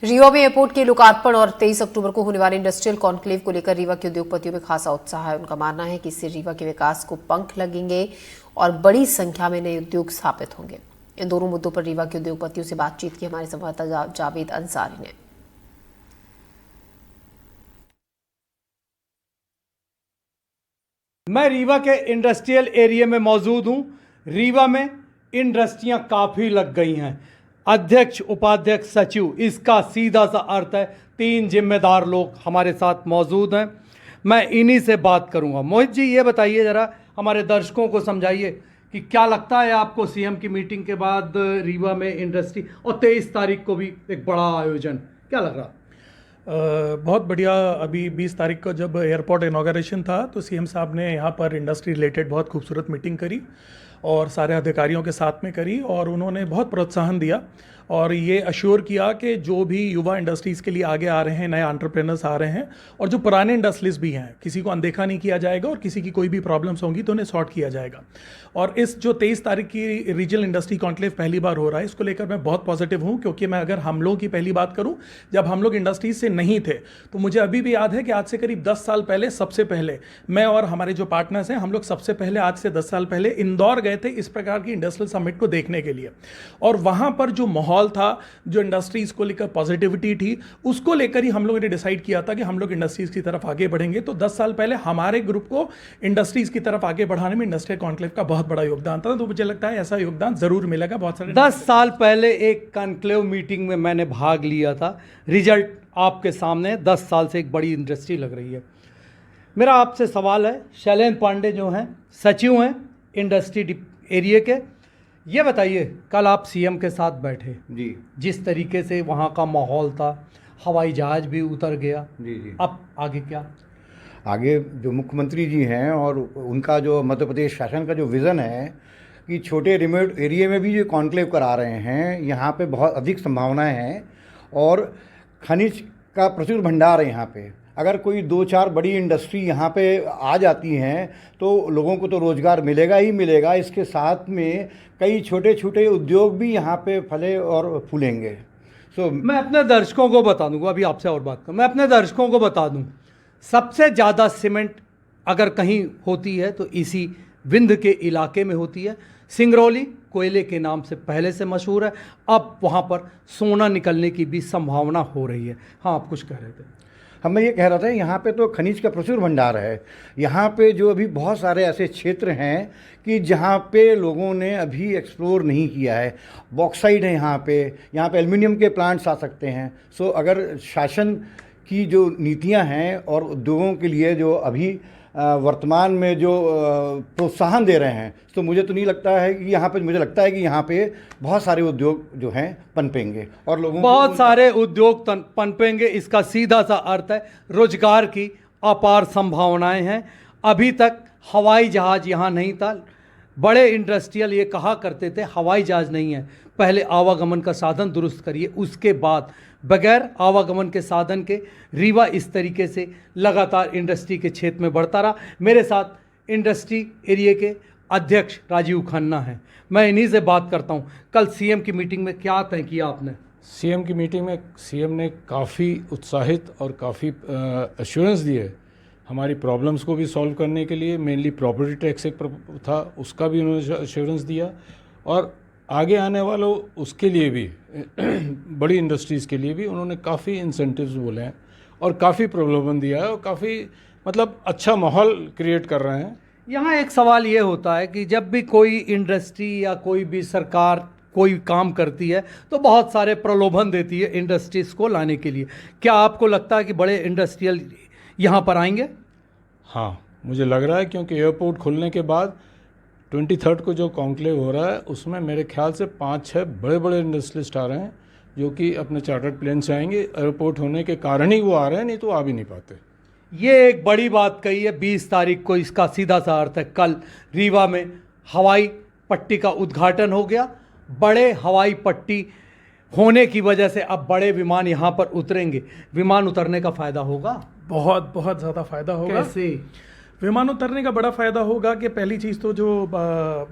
रीवा में एयरपोर्ट के लोकार्पण और 23 अक्टूबर को होने वाले इंडस्ट्रियल कॉन्क्लेव को लेकर रीवा के उद्योगपतियों में खासा उत्साह है। उनका मानना है कि इससे रीवा के विकास को पंख लगेंगे और बड़ी संख्या में नए उद्योग स्थापित होंगे। इन दोनों मुद्दों पर रीवा के उद्योगपतियों से बातचीत की हमारे संवाददाता जावेद अंसारी ने। मैं रीवा के इंडस्ट्रियल एरिया में मौजूद हूं। रीवा में इंडस्ट्रियां काफ़ी लग गई हैं। अध्यक्ष, उपाध्यक्ष, सचिव, इसका सीधा सा अर्थ है 3 जिम्मेदार लोग हमारे साथ मौजूद हैं। मैं इन्हीं से बात करूंगा। मोहित जी, ये बताइए ज़रा, हमारे दर्शकों को समझाइए कि क्या लगता है आपको सीएम की मीटिंग के बाद रीवा में इंडस्ट्री और 23 तारीख को भी एक बड़ा आयोजन, क्या लग रहा? बहुत बढ़िया। अभी 20 तारीख को जब एयरपोर्ट इनॉग्रेशन था तो सीएम साहब ने यहाँ पर इंडस्ट्री रिलेटेड बहुत खूबसूरत मीटिंग करी और सारे अधिकारियों के साथ में करी और उन्होंने बहुत प्रोत्साहन दिया और ये अश्योर किया कि जो भी युवा इंडस्ट्रीज़ के लिए आगे आ रहे हैं, नए एंटरप्रेन्योर्स आ रहे हैं और जो पुराने इंडस्ट्रीज भी हैं, किसी को अनदेखा नहीं किया जाएगा और किसी की कोई भी प्रॉब्लम्स होंगी तो उन्हें सॉर्ट किया जाएगा। और इस जो 23 तारीख की रीजनल इंडस्ट्री कॉन्क्लेव पहली बार हो रहा है, इसको लेकर मैं बहुत पॉजिटिव हूँ, क्योंकि मैं अगर हम लोगों की पहली बात करूँ, जब हम लोग इंडस्ट्रीज से नहीं थे तो मुझे अभी भी याद है कि आज से करीब 10 साल पहले सबसे पहले मैं और हमारे जो पार्टनर्स हैं, हम लोग सबसे पहले आज से 10 साल पहले इंदौर गए थे इस प्रकार की इंडस्ट्रियल समिट को देखने के लिए। और वहाँ पर जो माहौल था, जो इंडस्ट्रीज को लेकर पॉजिटिविटी थी, उसको लेकर ही हम लोगों ने डिसाइड किया था कि हम लोग इंडस्ट्रीज की तरफ आगे बढ़ेंगे। तो 10 साल पहले हमारे ग्रुप को इंडस्ट्रीज की तरफ आगे बढ़ाने में इंडस्ट्रियल कॉन्क्लेव का बहुत बड़ा योगदान था। तो मुझे लगता है ऐसा योगदान जरूर मिलेगा। बहुत सारे 10 साल पहले एक कॉन्क्लेव मीटिंग में मैंने भाग लिया था। रिजल्ट आपके सामने, 10 साल से एक बड़ी इंडस्ट्री लग रही है। मेरा आपसे सवाल है, शैलेंद्र पांडे जो हैं सचिव हैं इंडस्ट्री एरिया के, ये बताइए, कल आप सीएम के साथ बैठे जी, जिस तरीके से वहाँ का माहौल था, हवाई जहाज भी उतर गया, जी। अब आगे क्या? आगे जो मुख्यमंत्री जी हैं और उनका जो मध्य प्रदेश शासन का जो विज़न है कि छोटे रिमोट एरिया में भी जो कॉन्क्लेव करा रहे हैं, यहाँ पे बहुत अधिक संभावनाएं हैं और खनिज का प्रचुर भंडार है यहाँ पे। अगर कोई 2-4 बड़ी इंडस्ट्री यहाँ पे आ जाती हैं तो लोगों को तो रोज़गार मिलेगा ही मिलेगा, इसके साथ में कई छोटे छोटे उद्योग भी यहाँ पे फले और फूलेंगे। मैं अपने दर्शकों को बता दूंगा, अभी आपसे और बात करूँ, मैं अपने दर्शकों को बता दूं, सबसे ज़्यादा सीमेंट अगर कहीं होती है तो इसी विंध्य के इलाके में होती है। सिंगरौली कोयले के नाम से पहले से मशहूर है, अब वहाँ पर सोना निकलने की भी संभावना हो रही है। हाँ, आप कुछ कह रहे थे? मैं ये कह रहा था, यहाँ पे तो खनिज का प्रचुर भंडार है। यहाँ पे जो अभी बहुत सारे ऐसे क्षेत्र हैं कि जहाँ पे लोगों ने अभी एक्सप्लोर नहीं किया है। बॉक्साइट है यहाँ पे एल्युमिनियम के प्लांट्स आ सकते हैं। सो अगर शासन की जो नीतियाँ हैं और उद्योगों के लिए जो अभी वर्तमान में जो प्रोत्साहन दे रहे हैं, तो मुझे तो नहीं लगता है कि यहाँ पे, मुझे लगता है कि यहाँ पे बहुत सारे उद्योग जो हैं पनपेंगे और लोगों बहुत सारे उद्योग पनपेंगे। इसका सीधा सा अर्थ है रोजगार की अपार संभावनाएं हैं। अभी तक हवाई जहाज यहाँ नहीं था। बड़े इंडस्ट्रियल ये कहा करते थे हवाई जहाज नहीं है, पहले आवागमन का साधन दुरुस्त करिए, उसके बाद बगैर आवागमन के साधन के रीवा इस तरीके से लगातार इंडस्ट्री के क्षेत्र में बढ़ता रहा। मेरे साथ इंडस्ट्री एरिया के अध्यक्ष राजीव खन्ना हैं, मैं इन्हीं से बात करता हूं। कल सीएम की मीटिंग में क्या तय किया आपने? सीएम की मीटिंग में सीएम ने काफ़ी उत्साहित और काफ़ी एश्योरेंस दिए हमारी प्रॉब्लम्स को भी सॉल्व करने के लिए। मेनली प्रॉपर्टी टैक्स एक था, उसका भी उन्होंने एश्योरेंस दिया और आगे आने वालों उसके लिए भी बड़ी इंडस्ट्रीज़ के लिए भी उन्होंने काफ़ी इंसेंटिव्स बोले हैं और काफ़ी प्रलोभन दिया है और काफ़ी मतलब अच्छा माहौल क्रिएट कर रहे हैं। यहाँ एक सवाल ये होता है कि जब भी कोई इंडस्ट्री या कोई भी सरकार कोई काम करती है तो बहुत सारे प्रलोभन देती है इंडस्ट्रीज़ को लाने के लिए। क्या आपको लगता है कि बड़े इंडस्ट्रियल यहाँ पर आएंगे? हाँ, मुझे लग रहा है, क्योंकि एयरपोर्ट खुलने के बाद 23 को जो कॉन्क्लेव हो रहा है उसमें मेरे ख्याल से 5-6 बड़े बड़े इंडस्ट्रियलिस्ट आ रहे हैं जो कि अपने चार्टर्ड प्लेन से आएंगे। एयरपोर्ट होने के कारण ही वो आ रहे हैं, नहीं तो आ भी नहीं पाते। ये एक बड़ी बात कही है। 20 तारीख को इसका सीधा सा अर्थ है कल रीवा में हवाई पट्टी का उद्घाटन हो गया। बड़े हवाई पट्टी होने की वजह से अब बड़े विमान यहाँ पर उतरेंगे। विमान उतरने का फ़ायदा होगा, बहुत बहुत ज़्यादा फ़ायदा होगा। कैसे? विमान उतरने का बड़ा फ़ायदा होगा कि पहली चीज़ तो जो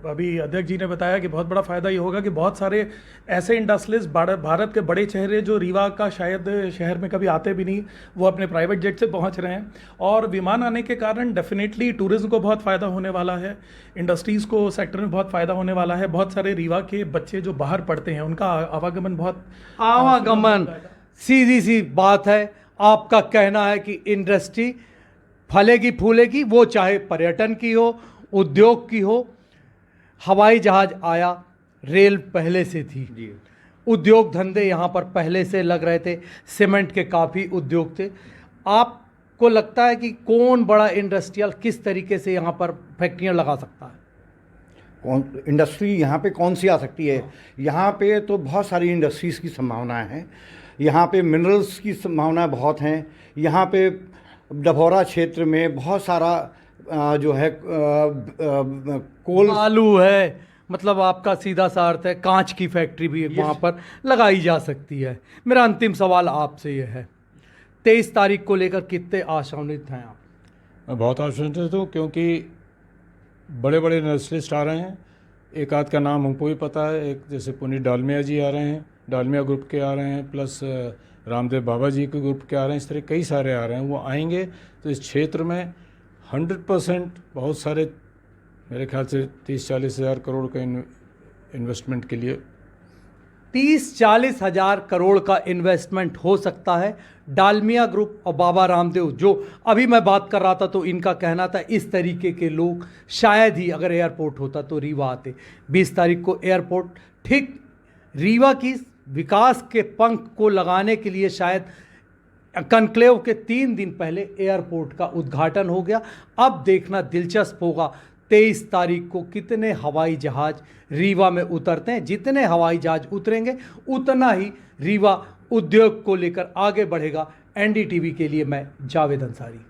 अभी अध्यक्ष जी ने बताया कि बहुत बड़ा फ़ायदा ये होगा कि बहुत सारे ऐसे इंडस्ट्रियलिस्ट भारत के बड़े चेहरे जो रीवा का शायद शहर में कभी आते भी नहीं, वो अपने प्राइवेट जेट से पहुंच रहे हैं। और विमान आने के कारण डेफिनेटली टूरिज्म को बहुत फ़ायदा होने वाला है, इंडस्ट्रीज़ को सेक्टर में बहुत फ़ायदा होने वाला है। बहुत सारे रीवा के बच्चे जो बाहर पढ़ते हैं उनका आवागमन सीधी सी बात है। आपका कहना है कि इंडस्ट्री फलेगी फूलेगी, वो चाहे पर्यटन की हो, उद्योग की हो। हवाई जहाज आया, रेल पहले से थी जी। उद्योग धंधे यहाँ पर पहले से लग रहे थे, सीमेंट के काफ़ी उद्योग थे। आपको लगता है कि कौन बड़ा इंडस्ट्रियल किस तरीके से यहाँ पर फैक्ट्रियाँ लगा सकता है? कौन इंडस्ट्री यहाँ पे कौन सी आ सकती है? यहाँ पे तो बहुत सारी इंडस्ट्रीज़ की संभावनाएं हैं। यहाँ पे मिनरल्स की संभावनाएं बहुत हैं। यहाँ पे डभौरा क्षेत्र में बहुत सारा जो है कोल आलू है, मतलब आपका सीधा सा अर्थ है कांच की फैक्ट्री भी वहाँ पर लगाई जा सकती है। मेरा अंतिम सवाल आपसे ये है, 23 तारीख को लेकर कितने आशान्वित हैं आप? मैं बहुत आश्वस्त हूँ क्योंकि बड़े बड़े इंडस्ट्रियलिस्ट आ रहे हैं। एक आध का नाम हमको भी पता है, एक जैसे पुनीत डालमिया जी आ रहे हैं, डालमिया ग्रुप के आ रहे हैं, प्लस रामदेव बाबा जी के ग्रुप के आ रहे हैं। इस तरह कई सारे आ रहे हैं। वो आएंगे तो इस क्षेत्र में 100% बहुत सारे, मेरे ख्याल से 30-40 हज़ार करोड़ का इन्वेस्टमेंट के लिए 30-40 हज़ार करोड़ का इन्वेस्टमेंट हो सकता है। डालमिया ग्रुप और बाबा रामदेव, जो अभी मैं बात कर रहा था, तो इनका कहना था इस तरीके के लोग शायद ही अगर एयरपोर्ट होता तो रीवा आते। 20 तारीख को एयरपोर्ट ठीक रीवा की विकास के पंख को लगाने के लिए शायद कॉन्क्लेव के 3 दिन पहले एयरपोर्ट का उद्घाटन हो गया। अब देखना दिलचस्प होगा 23 तारीख को कितने हवाई जहाज़ रीवा में उतरते हैं। जितने हवाई जहाज़ उतरेंगे उतना ही रीवा उद्योग को लेकर आगे बढ़ेगा। एनडीटीवी के लिए मैं जावेद अंसारी।